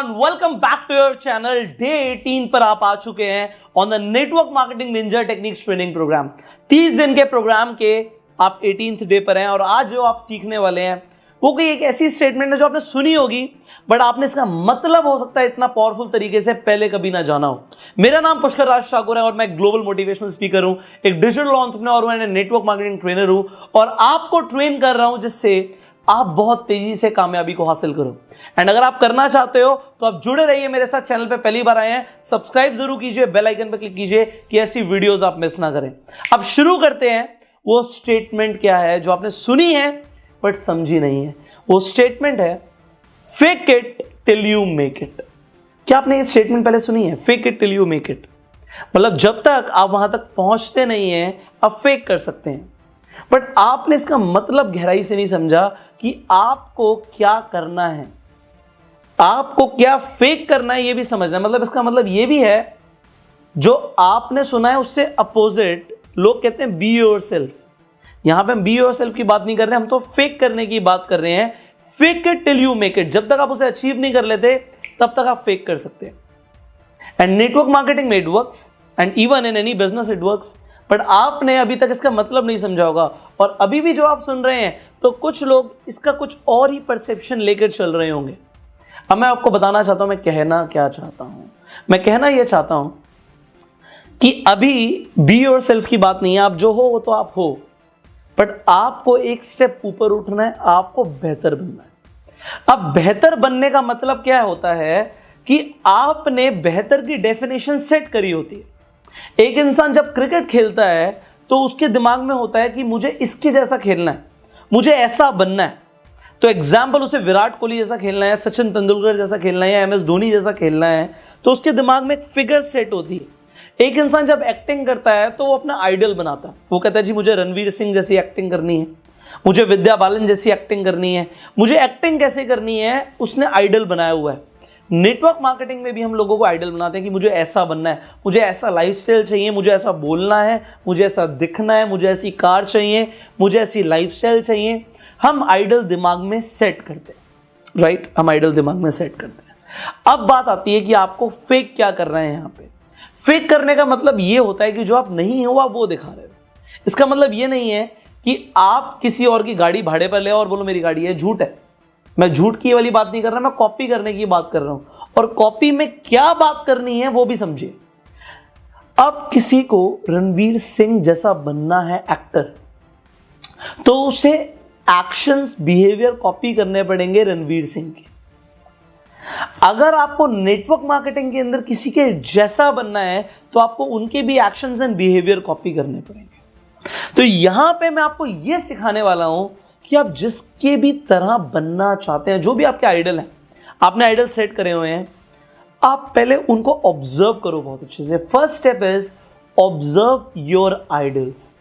Everyone, welcome back to your channel. Day 18 पर आप आ चुके हैं on the network marketing ninja techniques training program. 30 दिन के प्रोग्राम के आप 18th डे पर हैं और आज जो आप सीखने वाले हैं वो कोई एक ऐसी स्टेटमेंट है जो आपने सुनी होगी बट आपने इसका मतलब हो सकता है इतना पावरफुल तरीके से पहले कभी ना जाना हो। मेरा नाम पुष्कर राज ठाकुर है और मैं ग्लोबल मोटिवेशनल स्पीकर हूं, एक डिजिटल एंटरप्रेन्योर हूं, नेटवर्क मार्केटिंग ट्रेनर हूं और आपको ट्रेन कर रहा हूं जिससे आप बहुत तेजी से कामयाबी को हासिल करो। एंड अगर आप करना चाहते हो तो आप जुड़े रहिए मेरे साथ। चैनल पे पहली बार आए हैं, सब्सक्राइब जरूर कीजिए, बेल आइकन पे क्लिक कीजिए कि ऐसी वीडियोस आप मिस ना करें। अब शुरू करते हैं। वो स्टेटमेंट क्या है जो आपने सुनी है बट समझी नहीं है? वो स्टेटमेंट है fake it till you make it. क्या आपने ये स्टेटमेंट पहले सुनी है? Fake it till you make it मतलब जब तक आप वहां तक पहुंचते नहीं हैं आप फेक कर सकते हैं, बट आपने इसका मतलब गहराई से नहीं समझा कि आपको क्या करना है, आपको क्या फेक करना है ये भी समझना। मतलब इसका मतलब ये भी है जो आपने सुना है उससे अपोजिट लोग कहते हैं बी योरसेल्फ। यहां पे हम बी योरसेल्फ की बात नहीं कर रहे, हम तो फेक करने की बात कर रहे हैं। Fake it till you make it. जब तक आप उसे अचीव नहीं कर लेते तब तक आप फेक कर सकते हैं। एंड नेटवर्क मार्केटिंग में it works and even in any business it works, but आपने अभी तक इसका मतलब नहीं समझा होगा। और अभी भी जो आप सुन रहे हैं तो कुछ लोग इसका कुछ और ही परसेप्शन लेकर चल रहे होंगे। अब मैं आपको बताना चाहता हूं मैं कहना क्या चाहता हूं। मैं कहना यह चाहता हूं कि अभी बी योरसेल्फ की बात नहीं है। आप जो हो वो तो आप हो, बट आपको एक स्टेप ऊपर उठना है, आपको बेहतर बनना है। अब बेहतर बनने का मतलब क्या होता है कि आपने बेहतर की डेफिनेशन सेट करी होती है। एक इंसान जब क्रिकेट खेलता है तो उसके दिमाग में होता है कि मुझे इसके जैसा खेलना है, मुझे ऐसा बनना है। तो एग्जाम्पल उसे विराट कोहली जैसा खेलना है, सचिन तेंदुलकर जैसा खेलना है या MS धोनी जैसा खेलना है, तो उसके दिमाग में एक फिगर सेट होती है। एक इंसान जब एक्टिंग करता है तो वो अपना आइडल बनाता है। वो कहता है जी मुझे रणवीर सिंह जैसी एक्टिंग करनी है, मुझे विद्या बालन जैसी एक्टिंग करनी है, मुझे एक्टिंग कैसे करनी है उसने आइडल बनाया हुआ है। नेटवर्क मार्केटिंग में भी हम लोगों को आइडल बनाते हैं कि मुझे ऐसा बनना है, मुझे ऐसा लाइफस्टाइल चाहिए, मुझे ऐसा बोलना है, मुझे ऐसा दिखना है, मुझे ऐसी कार चाहिए, मुझे ऐसी लाइफस्टाइल चाहिए। हम आइडल दिमाग में सेट करते हैं, राइट? हम आइडल दिमाग में सेट करते हैं। अब बात आती है कि आपको फेक क्या कर रहे हैं। यहाँ पे फेक करने का मतलब ये होता है कि जो आप नहीं हो आप वो दिखा रहे हो। इसका मतलब ये नहीं है कि आप किसी और की गाड़ी भाड़े पर ले और बोलो मेरी गाड़ी है। झूठ है। मैं झूठ की वाली बात नहीं कर रहा, मैं कॉपी करने की बात कर रहा हूं। और कॉपी में क्या बात करनी है वो भी समझिए। अब किसी को रणवीर सिंह जैसा बनना है एक्टर, तो उसे एक्शंस बिहेवियर कॉपी करने पड़ेंगे रणवीर सिंह के। अगर आपको नेटवर्क मार्केटिंग के अंदर किसी के जैसा बनना है तो आपको उनके भी एक्शंस एंड बिहेवियर कॉपी करने पड़ेंगे। तो यहां पे मैं आपको यह सिखाने वाला हूं कि आप जिसके भी तरह बनना चाहते हैं, जो भी आपके आइडल हैं, आपने आइडल सेट करे हुए हैं, आप पहले उनको ऑब्जर्व करो बहुत अच्छे से। First step is observe your idols.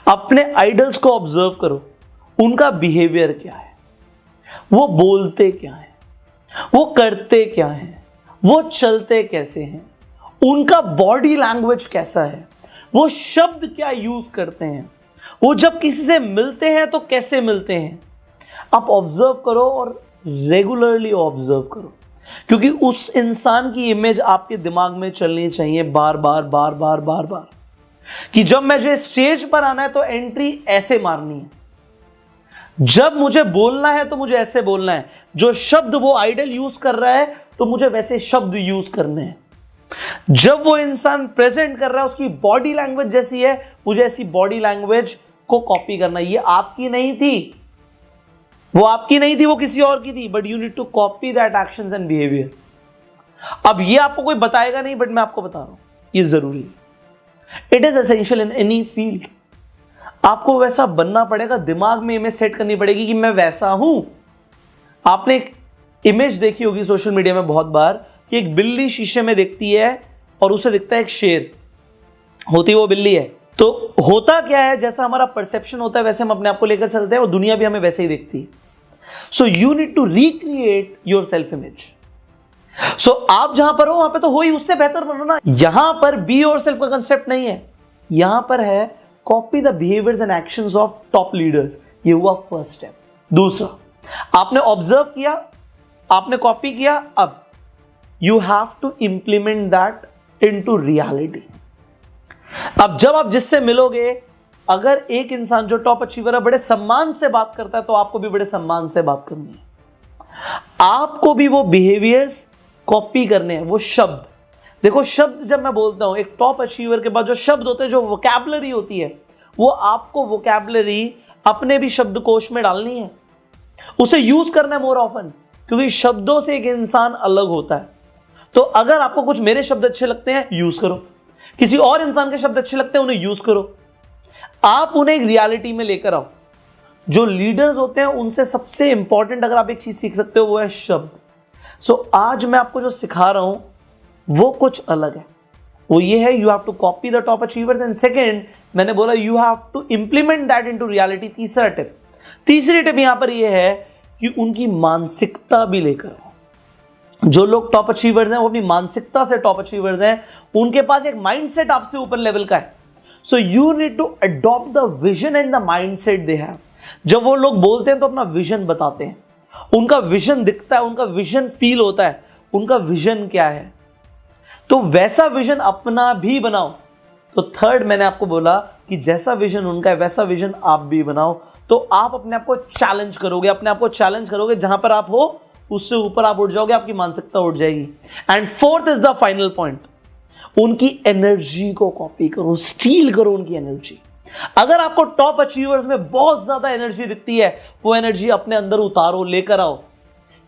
अपने आइडल्स को ऑब्जर्व करो, उनका बिहेवियर क्या है, वो बोलते क्या है, वो करते क्या है, वो चलते कैसे हैं, उनका बॉडी लैंग्वेज कैसा है, वो शब्द क्या यूज करते हैं, वो जब किसी से मिलते हैं तो कैसे मिलते हैं। आप ऑब्जर्व करो और रेगुलरली ऑब्जर्व करो, क्योंकि उस इंसान की इमेज आपके दिमाग में चलनी चाहिए बार बार बार बार बार बार कि जब मुझे स्टेज पर आना है तो एंट्री ऐसे मारनी है, जब मुझे बोलना है तो मुझे ऐसे बोलना है, जो शब्द वो आइडल यूज कर रहा है तो मुझे वैसे शब्द यूज करने हैं, जब वो इंसान प्रेजेंट कर रहा है उसकी बॉडी लैंग्वेज जैसी है मुझे ऐसी बॉडी लैंग्वेज को कॉपी करना। ये आपकी नहीं थी, वो आपकी नहीं थी, वो किसी और की थी, but you need to copy that actions and behaviour. अब ये आपको कोई बताएगा नहीं, बट मैं आपको बता रहा हूं, ये जरूरी है। It is essential in any field. आपको वैसा बनना पड़ेगा, दिमाग में इमेज सेट करनी पड़ेगी कि मैं वैसा हूं। आपने एक इमेज देखी होगी सोशल मीडिया में बहुत बार कि एक बिल्ली शीशे में देखती है और उसे दिखता है एक शेर, होती वो बिल्ली है। तो होता क्या है, जैसा हमारा परसेप्शन होता है वैसे हम अपने आप को लेकर चलते हैं और दुनिया भी हमें वैसे ही देखती है। So you need to recreate your self image. So आप जहां पर हो वहां पे तो हो ही, उससे बेहतर बनो ना। यहां पर बी योरसेल्फ का कंसेप्ट नहीं है, यहां पर है copy the behaviours and actions of top leaders. ये हुआ फर्स्ट स्टेप। दूसरा, आपने ऑब्जर्व किया, आपने कॉपी किया, अब you have to implement that into reality. अब जब आप जिससे मिलोगे, अगर एक इंसान जो टॉप अचीवर है बड़े सम्मान से बात करता है, तो आपको भी बड़े सम्मान से बात करनी है। आपको भी वो बिहेवियर्स कॉपी करने हैं, वो शब्द। देखो, शब्द जब मैं बोलता हूं, एक टॉप अचीवर के बाद जो शब्द होते हैं, जो वोकैबुलरी होती है, वो आपको वोकैबुलरी अपने भी शब्दकोश में डालनी है, उसे यूज करना है मोर ऑफन, क्योंकि शब्दों से एक इंसान अलग होता है। तो अगर आपको कुछ मेरे शब्द अच्छे लगते हैं, यूज करो, किसी और इंसान के शब्द अच्छे लगते हैं, उन्हें यूज करो, आप उन्हें एक रियलिटी में लेकर आओ। जो लीडर्स होते हैं, उनसे सबसे इंपॉर्टेंट अगर आप एक चीज सीख सकते हो, वो है शब्द। सो आज मैं आपको जो सिखा रहा हूं वो कुछ अलग है। वो ये है, you have to copy the top achievers, and second मैंने बोला you have to implement that into reality. तीसरी टिप यहां पर यह है कि उनकी मानसिकता भी लेकर आओ। जो लोग टॉप अचीवर्स हैं, वो अपनी मानसिकता से टॉप अचीवर्स हैं, उनके पास एक माइंडसेट आपसे ऊपर लेवल का है। So you need to adopt the vision and the mindset they have. जब वो लोग बोलते हैं तो अपना विजन बताते हैं, उनका विजन दिखता है, उनका विजन फील होता है, उनका विजन क्या है, तो वैसा विजन अपना भी बनाओ। तो थर्ड मैंने आपको बोला कि जैसा विजन उनका है वैसा विजन आप भी बनाओ। तो आप अपने आप को चैलेंज करोगे, अपने आप को चैलेंज करोगे, जहां पर आप हो उससे ऊपर आप उठ जाओगे, आपकी मानसिकता उठ जाएगी। And fourth is the final point, उनकी एनर्जी को कॉपी करो, स्टील करो उनकी एनर्जी। अगर आपको टॉप अचीवर्स में बहुत ज्यादा एनर्जी दिखती है, वो एनर्जी अपने अंदर उतारो, लेकर आओ,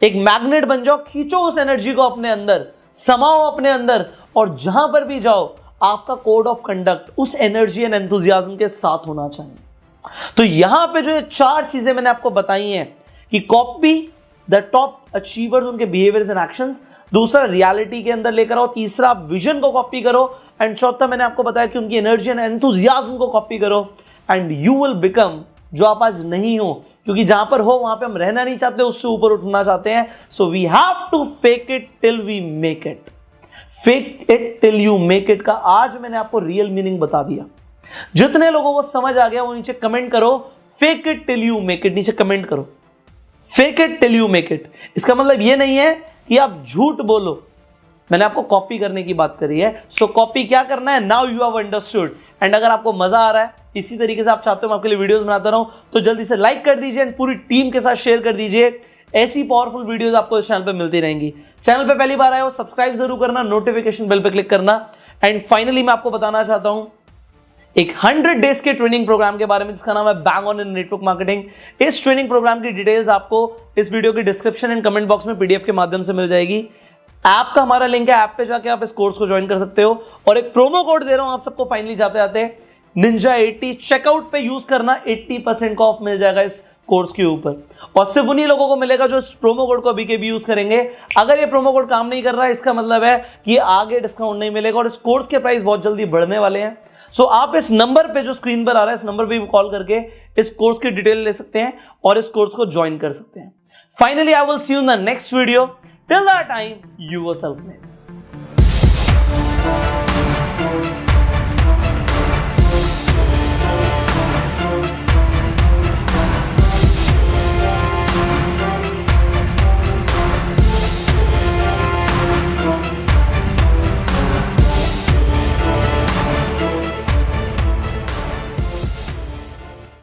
एक मैग्नेट बन जाओ, खींचो उस एनर्जी को अपने अंदर, समाओ अपने अंदर, और जहां पर भी जाओ आपका कोड ऑफ कंडक्ट उस एनर्जी एंड एंथुसियाज्म के साथ होना चाहिए। तो यहां पे जो ये 4 चीजें मैंने आपको बताई हैं कि कॉपी द टॉप अचीवर्स, उनके बिहेवियर्स एंड एक्शंस, दूसरा रियलिटी के अंदर लेकर आओ, तीसरा आप विजन को कॉपी करो, एंड चौथा मैंने आपको बताया कि उनकी एनर्जी एंड एंथुसियाज्म को कॉपी करो, एंड यू विल बिकम जो आप आज नहीं हो, क्योंकि जहां पर हो वहां पे हम रहना नहीं चाहते, उससे ऊपर उठना चाहते हैं। So we have to fake it till we make it. Fake it till you make it का आज मैंने आपको रियल मीनिंग बता दिया। जितने लोगों को समझ आ गया वो नीचे कमेंट करो, fake it till you make it, नीचे कमेंट करो, fake it till you make it. इसका मतलब ये नहीं है कि आप झूठ बोलो, मैंने आपको कॉपी करने की बात करी है। सो कॉपी क्या करना है, now you have understood. And अगर आपको मजा आ रहा है, इसी तरीके से आप चाहते हो मैं आपके लिए वीडियोस बनाता रहूं, तो जल्दी से लाइक कर दीजिए एंड पूरी टीम के साथ शेयर कर दीजिए। ऐसी पावरफुल वीडियोस आपको इस चैनल पे मिलती रहेंगी। चैनल पे पहली बार आए हो, सब्सक्राइब जरूर करना, नोटिफिकेशन बेल पे क्लिक करना। एंड फाइनली मैं आपको बताना चाहता हूं एक 100 डेज के ट्रेनिंग प्रोग्राम के बारे में, जिसका नाम है bang on in network marketing. इस ट्रेनिंग प्रोग्राम की डिटेल्स आपको इस वीडियो के डिस्क्रिप्शन एंड कमेंट बॉक्स में पीडीएफ के माध्यम से मिल जाएगी। ऐप का हमारा लिंक है, ऐप पे जाके आप इस कोर्स को ज्वाइन कर सकते हो, और एक प्रोमो कोड दे रहा हूं आप सबको फाइनली जाते जाते, Ninja80। चेकआउट पे यूज करना, 80% का ऑफ मिल जाएगा इस कोर्स के ऊपर, और सिर्फ उन्हीं लोगों को मिलेगा जो इस प्रोमो कोड को अभी के भी यूज करेंगे। अगर ये प्रोमो कोड काम नहीं कर रहा है, इसका मतलब है कि आगे डिस्काउंट नहीं मिलेगा, और इस कोर्स के प्राइस बहुत जल्दी बढ़ने वाले हैं। सो आप इस नंबर पे जो स्क्रीन पर आ रहा है, इस नंबर पे भी कॉल करके इस कोर्स की डिटेल ले सकते हैं और इस कोर्स को ज्वाइन कर सकते हैं। Finally I will see you in the next video. Till that time, you yourself made.